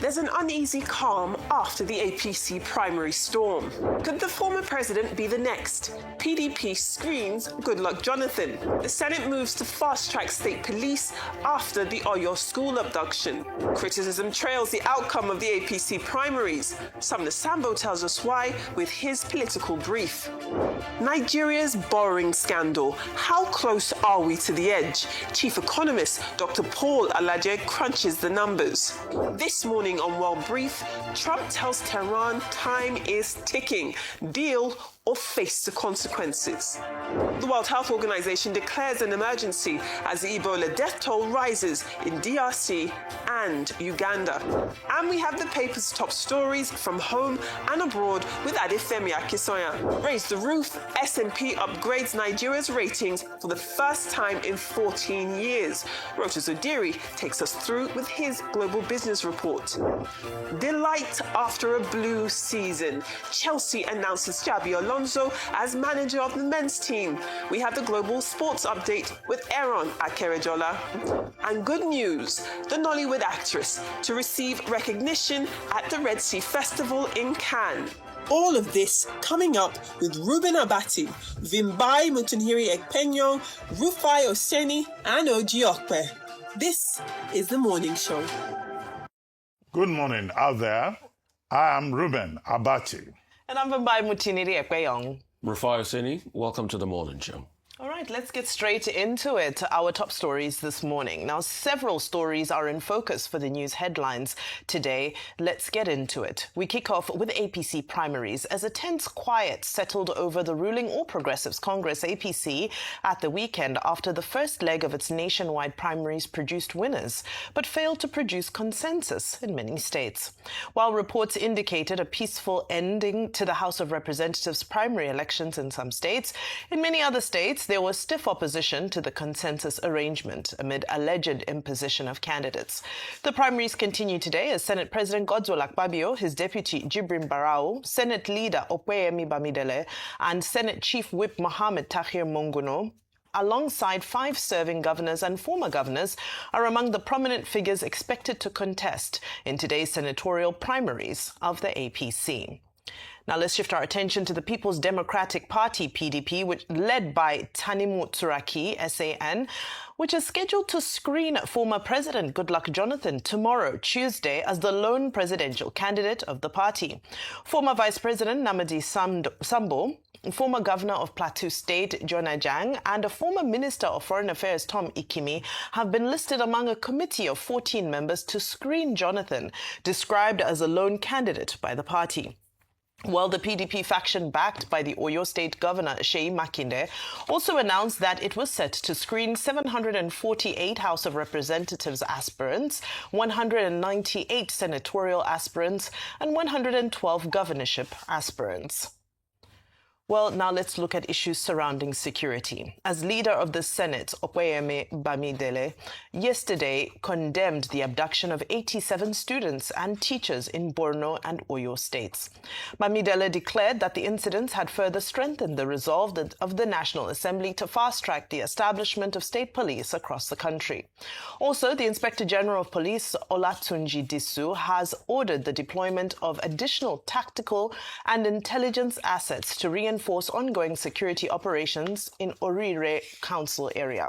There's an uneasy calm after the APC primary storm. Could the former president be the next? PDP screens Goodluck Jonathan. The Senate moves to fast-track state police after the Oyo school abduction. Criticism trails the outcome of the APC primaries. Sumner Sambo tells us why with his political brief. Nigeria's borrowing scandal. How close are we to the edge? Chief economist Dr. Paul Alaje crunches the numbers. This morning on World Brief, Trump tells Tehran time is ticking. Deal or face the consequences. The World Health Organization declares an emergency as the Ebola death toll rises in DRC and Uganda. And we have the paper's top stories from home and abroad with Adefemi Akisoya. Raise the roof, S&P upgrades Nigeria's ratings for the first time in 14 years. Rotas Odiri takes us through with his global business report. Delight after a blue season. Chelsea announces Xabi Alonso as manager of the men's team. We have the global sports update with Aaron Akerejola. And good news, the Nollywood actress to receive recognition at the Red Sea Festival in Cannes. All of this coming up with Ruben Abati, Vimbai Mutunhiri Ekpenyo, Rufai Oseni, and Oji Okpe. This is The Morning Show. Good morning out there. I am Ruben Abati. And I'm Vimbai Mutunhiri Ekpenyo. Rufai Oseni, welcome to The Morning Show. All right, let's get straight into it. Our top stories this morning. Now, several stories are in focus for the news headlines today. Let's get into it. We kick off with APC primaries as a tense quiet settled over the ruling All Progressives Congress APC at the weekend after the first leg of its nationwide primaries produced winners, but failed to produce consensus in many states. While reports indicated a peaceful ending to the House of Representatives primary elections in some states, in many other states, there was stiff opposition to the consensus arrangement amid alleged imposition of candidates. The primaries continue today as Senate President Godswill Akpabio, his deputy Jibrin Barau, Senate Leader Opeyemi Bamidele, and Senate Chief Whip Mohammed Tahir Monguno, alongside 5 serving governors and former governors, are among the prominent figures expected to contest in today's senatorial primaries of the APC. Now let's shift our attention to the People's Democratic Party, PDP, which led by Tanimu Turaki, SAN, which is scheduled to screen former President Goodluck Jonathan tomorrow, Tuesday, as the lone presidential candidate of the party. Former Vice President Namadi Sambo, former Governor of Plateau State, Jonah Jang, and a former Minister of Foreign Affairs, Tom Ikimi, have been listed among a committee of 14 members to screen Jonathan, described as a lone candidate by the party. Well, the PDP faction backed by the Oyo State Governor, Seyi Makinde, also announced that it was set to screen 748 House of Representatives aspirants, 198 senatorial aspirants, and 112 governorship aspirants. Well, now let's look at issues surrounding security. As leader of the Senate, Opeyemi Bamidele, yesterday condemned the abduction of 87 students and teachers in Borno and Oyo states. Bamidele declared that the incidents had further strengthened the resolve of the National Assembly to fast-track the establishment of state police across the country. Also, the Inspector General of Police, Olatunji Disu, has ordered the deployment of additional tactical and intelligence assets to reinforce ongoing security operations in Orire Council area.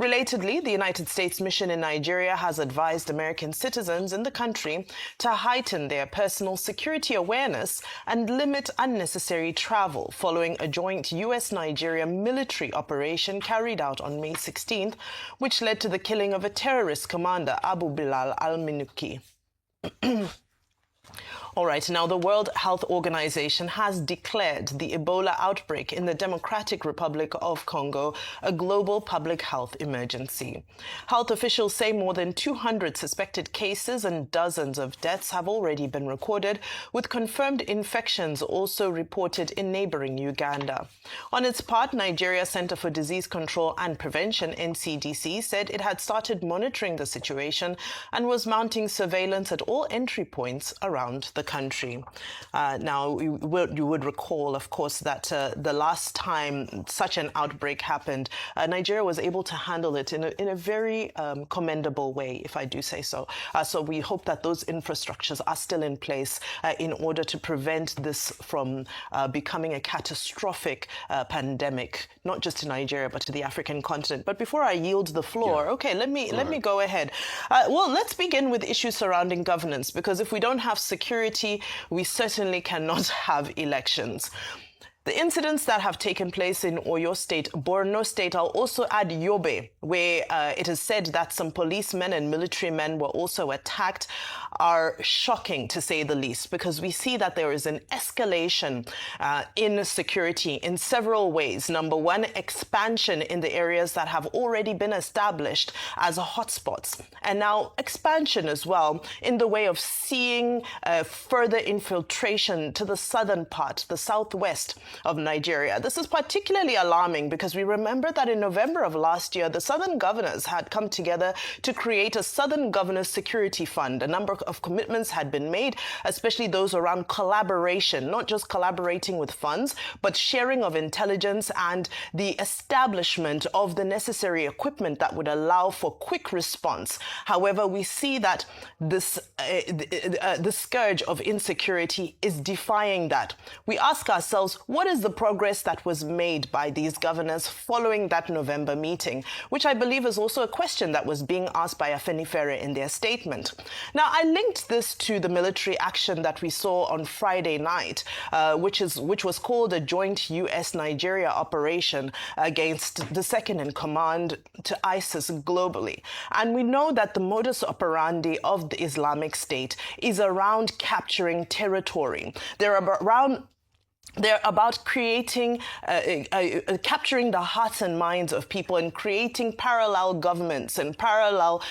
Relatedly, the United States mission in Nigeria has advised American citizens in the country to heighten their personal security awareness and limit unnecessary travel following a joint U.S.-Nigeria military operation carried out on May 16th, which led to the killing of a terrorist commander, Abu Bilal al-Minuki. All right, now the World Health Organization has declared the Ebola outbreak in the Democratic Republic of Congo a global public health emergency. Health officials say more than 200 suspected cases and dozens of deaths have already been recorded, with confirmed infections also reported in neighboring Uganda. On its part, Nigeria Center for Disease Control and Prevention, NCDC, said it had started monitoring the situation and was mounting surveillance at all entry points around the country. Now, you would recall, of course, that the last time such an outbreak happened, Nigeria was able to handle it in a very commendable way, if I do say so. So we hope that those infrastructures are still in place in order to prevent this from becoming a catastrophic pandemic, not just to Nigeria, but to the African continent. But before I yield the floor, okay, let me go ahead. Well, let's begin with issues surrounding governance, because if we don't have security, we certainly cannot have elections. The incidents that have taken place in Oyo State, Borno State, I'll also add Yobe, where it is said that some policemen and military men were also attacked, are shocking, to say the least, because we see that there is an escalation in security in several ways. Number one, expansion in the areas that have already been established as hotspots. And now expansion as well in the way of seeing further infiltration to the southern part, the southwest of Nigeria. This is particularly alarming because we remember that in November of last year, the Southern governors had come together to create a Southern Governors Security Fund. A number of commitments had been made, especially those around collaboration, not just collaborating with funds, but sharing of intelligence and the establishment of the necessary equipment that would allow for quick response. However, we see that this the scourge of insecurity is defying that. We ask ourselves, what is the progress that was made by these governors following that November meeting, which I believe is also a question that was being asked by Afenifere in their statement. Now, I linked this to the military action that we saw on Friday night, which was called a joint US-Nigeria operation against the second in command to ISIS globally. And we know that the modus operandi of the Islamic State is around capturing territory. They're about creating, capturing the hearts and minds of people and creating parallel governments and parallel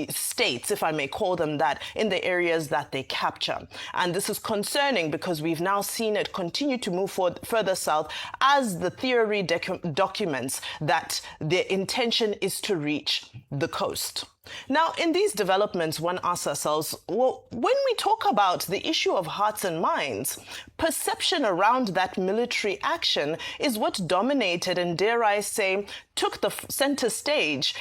states, if I may call them that, in the areas that they capture. And this is concerning because we've now seen it continue to move further south as the theory documents that their intention is to reach the coast. Now, in these developments, one asks ourselves, well, when we talk about the issue of hearts and minds, perception around that military action is what dominated and, dare I say, took the center stage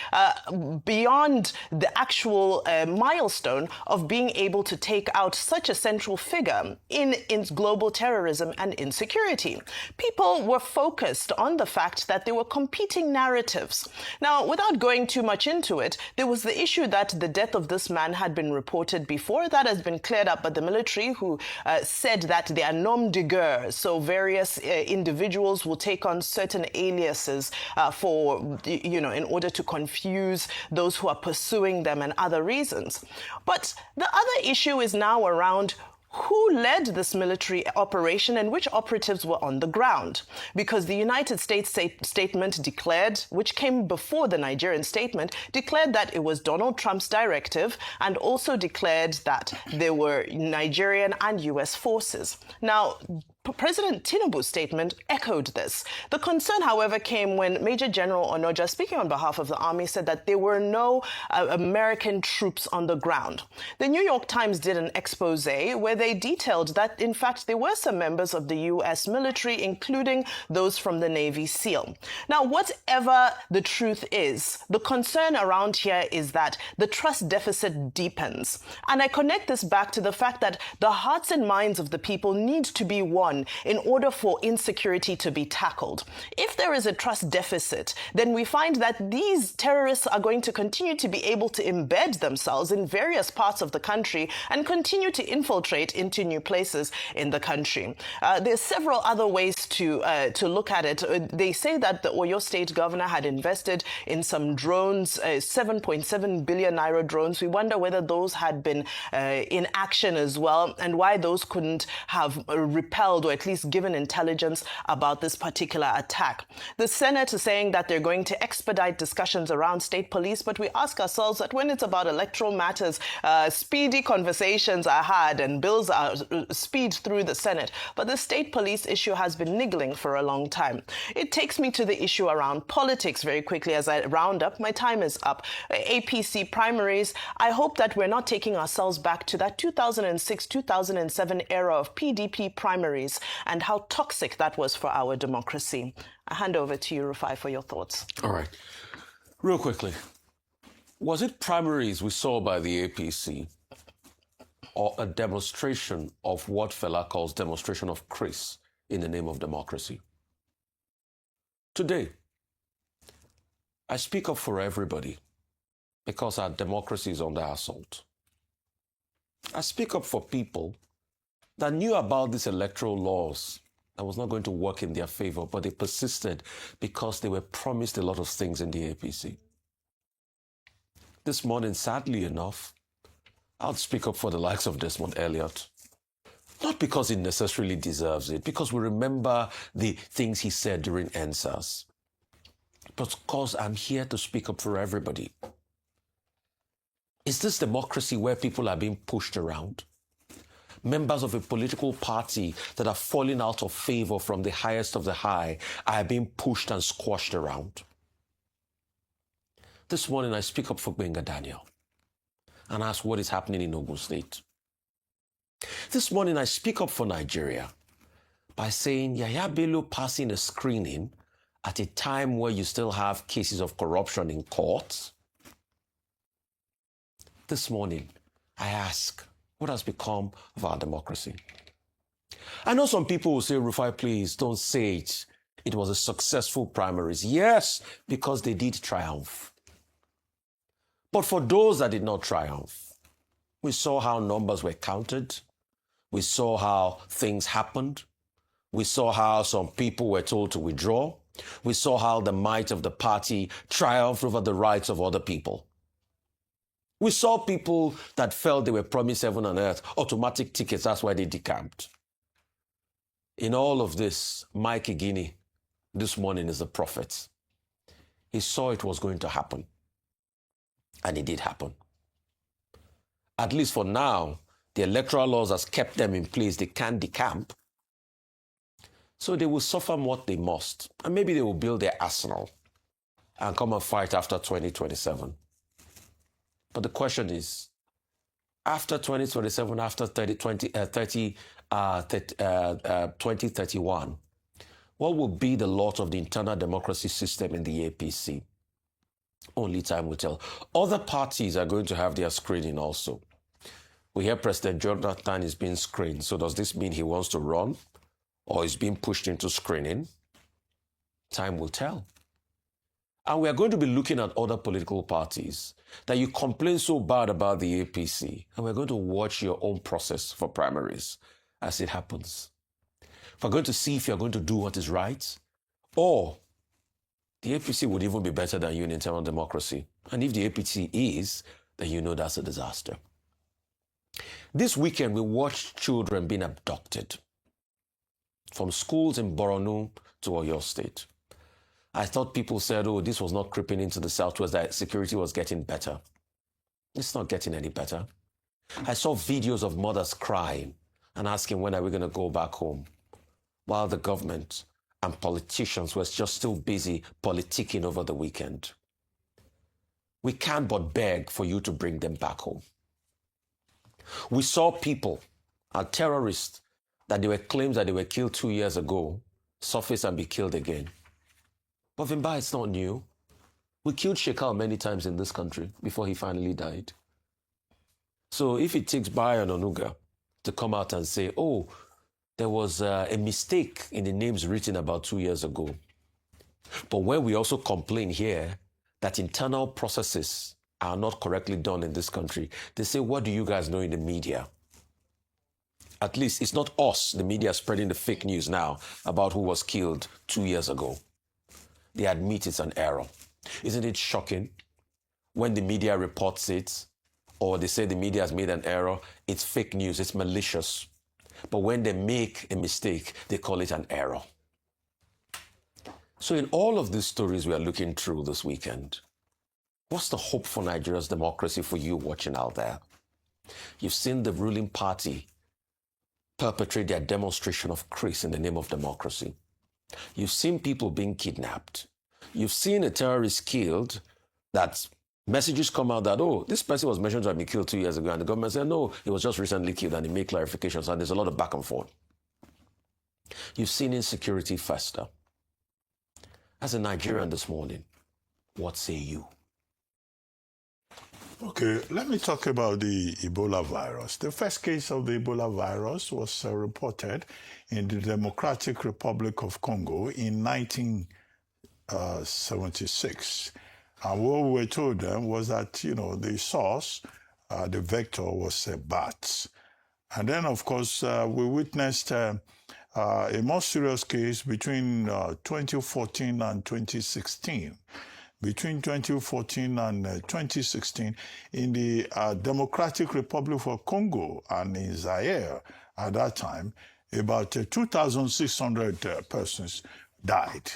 beyond the actual milestone of being able to take out such a central figure in global terrorism and insecurity. People were focused on the fact that there were competing narratives. Now, without going too much into it, there was the issue that the death of this man had been reported before. That has been cleared up by the military, who said that they are nom de guerre. So various individuals will take on certain aliases in order to confuse those who are pursuing them and other reasons. But the other issue is now around who led this military operation and which operatives were on the ground. Because the United States statement declared, which came before the Nigerian statement, declared that it was Donald Trump's directive and also declared that there were Nigerian and US forces. Now, President Tinubu's statement echoed this. The concern, however, came when Major General Onoja, speaking on behalf of the army, said that there were no American troops on the ground. The New York Times did an expose where they detailed that, in fact, there were some members of the U.S. military, including those from the Navy SEAL. Now, whatever the truth is, the concern around here is that the trust deficit deepens. And I connect this back to the fact that the hearts and minds of the people need to be won in order for insecurity to be tackled. If there is a trust deficit, then we find that these terrorists are going to continue to be able to embed themselves in various parts of the country and continue to infiltrate into new places in the country. There's several other ways to look at it. They say that the Oyo State governor had invested in some drones, 7.7 billion naira drones. We wonder whether those had been in action as well and why those couldn't have repelled or at least given intelligence about this particular attack. The Senate is saying that they're going to expedite discussions around state police, but we ask ourselves that when it's about electoral matters, speedy conversations are had and bills are speed through the Senate. But the state police issue has been niggling for a long time. It takes me to the issue around politics very quickly as I round up. My time is up. APC primaries. I hope that we're not taking ourselves back to that 2006-2007 era of PDP primaries and how toxic that was for our democracy. I hand over to you, Rufai, for your thoughts. All right. Real quickly, was it primaries we saw by the APC or a demonstration of what Fela calls demonstration of Chris in the name of democracy? Today, I speak up for everybody because our democracy is under assault. I speak up for people that knew about these electoral laws that was not going to work in their favor, but they persisted because they were promised a lot of things in the APC. This morning, sadly enough, I'll speak up for the likes of Desmond Elliott. Not because he necessarily deserves it, because we remember the things he said during NSAS, but because I'm here to speak up for everybody. Is this democracy where people are being pushed around? Members of a political party that are falling out of favor from the highest of the high are being pushed and squashed around. This morning I speak up for Gbenga Daniel and ask what is happening in Ogun State. This morning I speak up for Nigeria by saying Yahya Bello passing a screening at a time where you still have cases of corruption in courts. This morning I ask, what has become of our democracy? I know some people will say, Rufai, please don't say it. It was a successful primaries. Yes, because they did triumph. But for those that did not triumph, we saw how numbers were counted. We saw how things happened. We saw how some people were told to withdraw. We saw how the might of the party triumphed over the rights of other people. We saw people that felt they were promised heaven and earth, automatic tickets, that's why they decamped. In all of this, Mike Igini this morning is the prophet. He saw it was going to happen. And it did happen. At least for now, the electoral laws has kept them in place. They can't decamp. So they will suffer what they must. And maybe they will build their arsenal and come and fight after 2027. But the question is, after 2027, after 2031, what will be the lot of the internal democracy system in the APC? Only time will tell. Other parties are going to have their screening also. We hear President Jonathan is being screened. So does this mean he wants to run or is being pushed into screening? Time will tell. And we are going to be looking at other political parties that you complain so bad about the APC. And we're going to watch your own process for primaries as it happens. We're going to see if you're going to do what is right, or the APC would even be better than you in internal democracy. And if the APC is, then you know that's a disaster. This weekend, we watched children being abducted from schools in Borno to Oyo State. I thought people said, oh, this was not creeping into the Southwest, that security was getting better. It's not getting any better. I saw videos of mothers crying and asking, when are we going to go back home? While the government and politicians were just still busy politicking over the weekend. We can't but beg for you to bring them back home. We saw people and terrorists that they were claims that they were killed 2 years ago surface and be killed again. But Vimba, it's not new. We killed Shekau many times in this country before he finally died. So if it takes Bayan Onuga to come out and say, oh, there was a mistake in the names written about 2 years ago. But when we also complain here that internal processes are not correctly done in this country, they say, what do you guys know in the media? At least it's not us, the media, spreading the fake news now about who was killed 2 years ago. They admit it's an error. Isn't it shocking when the media reports it, or they say the media has made an error? It's fake news, it's malicious. But when they make a mistake, they call it an error. So in all of these stories we are looking through this weekend, what's the hope for Nigeria's democracy for you watching out there? You've seen the ruling party perpetrate their demonstration of Chris in the name of democracy. You've seen people being kidnapped. You've seen a terrorist killed, that messages come out that, oh, this person was mentioned to have been killed 2 years ago, and the government said, no, he was just recently killed, and they make clarifications, and there's a lot of back and forth. You've seen insecurity fester. As a Nigerian this morning, what say you? Okay, let me talk about the Ebola virus. The first case of the Ebola virus was reported in the Democratic Republic of Congo in 1976. And what we were told then was that, the source, the vector was bats. And then, of course, we witnessed a more serious case between 2014 and 2016. Between 2014 and 2016 in the Democratic Republic of Congo and in Zaire at that time, about 2,600 persons died.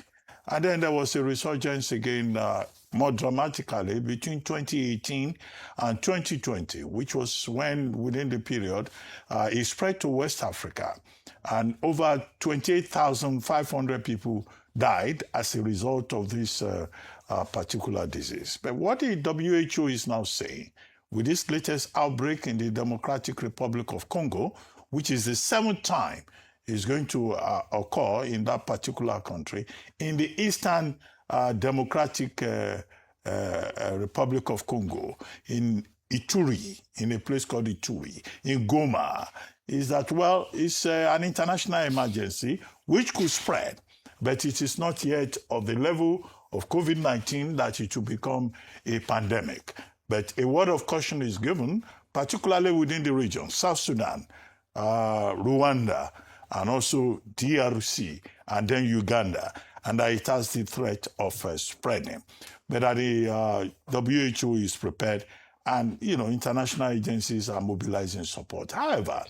And then there was a resurgence again more dramatically between 2018 and 2020, which was when, within the period, it spread to West Africa. And over 28,500 people died as a result of this particular disease. But what the WHO is now saying, with this latest outbreak in the Democratic Republic of Congo, which is the 7th time is going to occur in that particular country, in the Eastern Democratic Republic of Congo, in Ituri, in a place called Ituri, in Goma, is that, well, it's an international emergency which could spread, but it is not yet of the level of COVID-19 that it will become a pandemic. But a word of caution is given, particularly within the region, South Sudan, Rwanda, and also DRC, and then Uganda, and that it has the threat of spreading. But that the WHO is prepared, and international agencies are mobilizing support. However,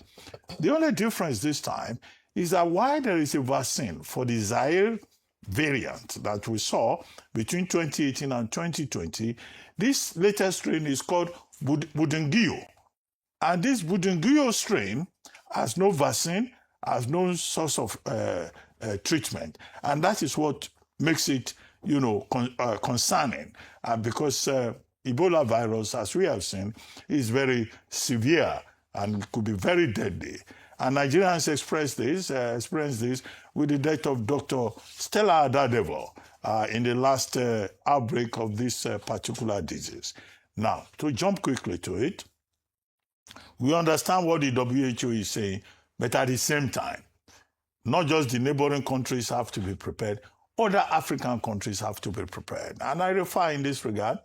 the only difference this time is that while there is a vaccine for the Zaire variant that we saw between 2018 and 2020, this latest strain is called Budengio. And this Budengio strain has no vaccine, has no source of treatment. And that is what makes it, concerning. Because Ebola virus, as we have seen, is very severe and could be very deadly. And Nigerians experienced this with the death of Dr. Stella Adadevo in the last outbreak of this particular disease. Now, to jump quickly to it, we understand what the WHO is saying, but at the same time, not just the neighboring countries have to be prepared, other African countries have to be prepared. And I refer in this regard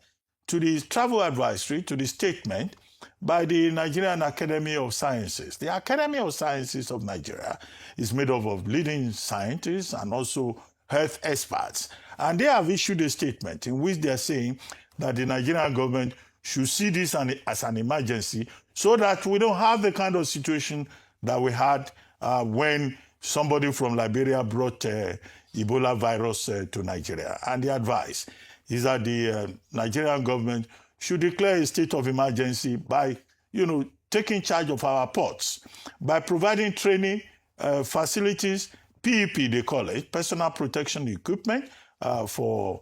to the travel advisory, to the statement by the Nigerian Academy of Sciences. The Academy of Sciences of Nigeria is made up of leading scientists and also health experts. And they have issued a statement in which they are saying that the Nigerian government should see this as an emergency so that we don't have the kind of situation that we had when somebody from Liberia brought Ebola virus to Nigeria. And the advice is that the Nigerian government should declare a state of emergency by, taking charge of our ports, by providing training facilities, PEP they call it, personal protection equipment for,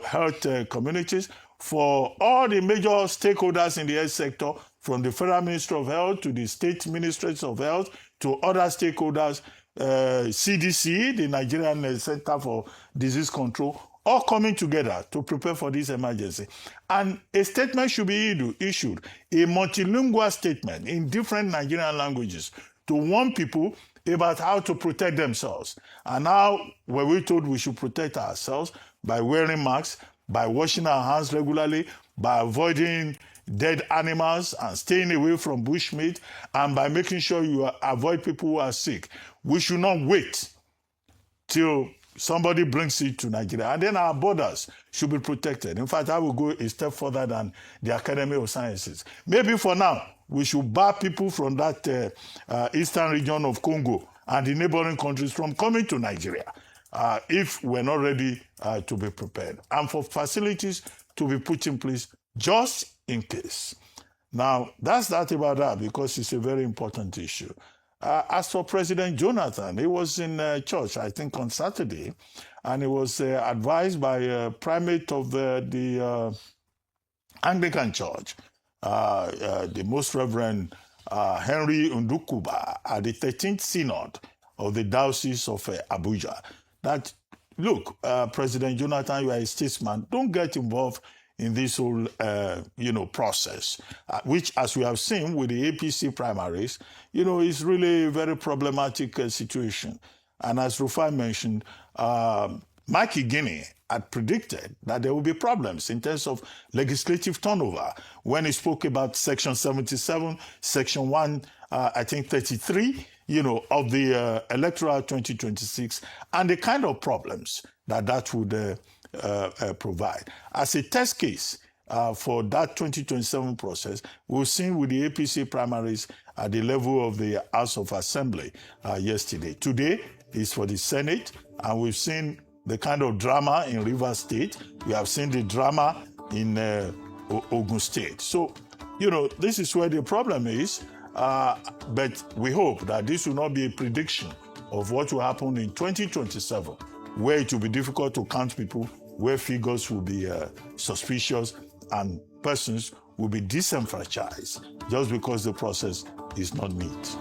health communities, for all the major stakeholders in the health sector, from the Federal Ministry of Health to the state ministries of health to other stakeholders, CDC, the Nigerian Center for Disease Control, all coming together to prepare for this emergency. And a statement should be issued, a multilingual statement in different Nigerian languages to warn people about how to protect themselves. And now, were we told we should protect ourselves by wearing masks, by washing our hands regularly, by avoiding dead animals and staying away from bushmeat, and by making sure you avoid people who are sick. We should not wait till somebody brings it to Nigeria, and then our borders should be protected. In fact, I will go a step further than the Academy of Sciences. Maybe for now, we should bar people from that eastern region of Congo and the neighboring countries from coming to Nigeria if we're not ready to be prepared. And for facilities to be put in place just in case. Now, that's that about that, because it's a very important issue. As for President Jonathan, he was in church, I think, on Saturday, and he was advised by a primate of the Anglican Church, the Most Reverend Henry Ndukuba, at the 13th Synod of the Diocese of Abuja, that, look, President Jonathan, you are a statesman, don't get involved in this whole, process, which, as we have seen with the APC primaries, is really a very problematic situation. And as Rufai mentioned, Mikey Guinea had predicted that there will be problems in terms of legislative turnover when he spoke about Section 77, Section 1, 33, of the Electoral 2026, and the kind of problems that would provide. As a test case for that 2027 process, we've seen with the APC primaries at the level of the House of Assembly yesterday. Today is for the Senate, and we've seen the kind of drama in Rivers State. We have seen the drama in Ogun State. So, this is where the problem is, but we hope that this will not be a prediction of what will happen in 2027, where it will be difficult to count people, where figures will be suspicious, and persons will be disenfranchised just because the process is not neat.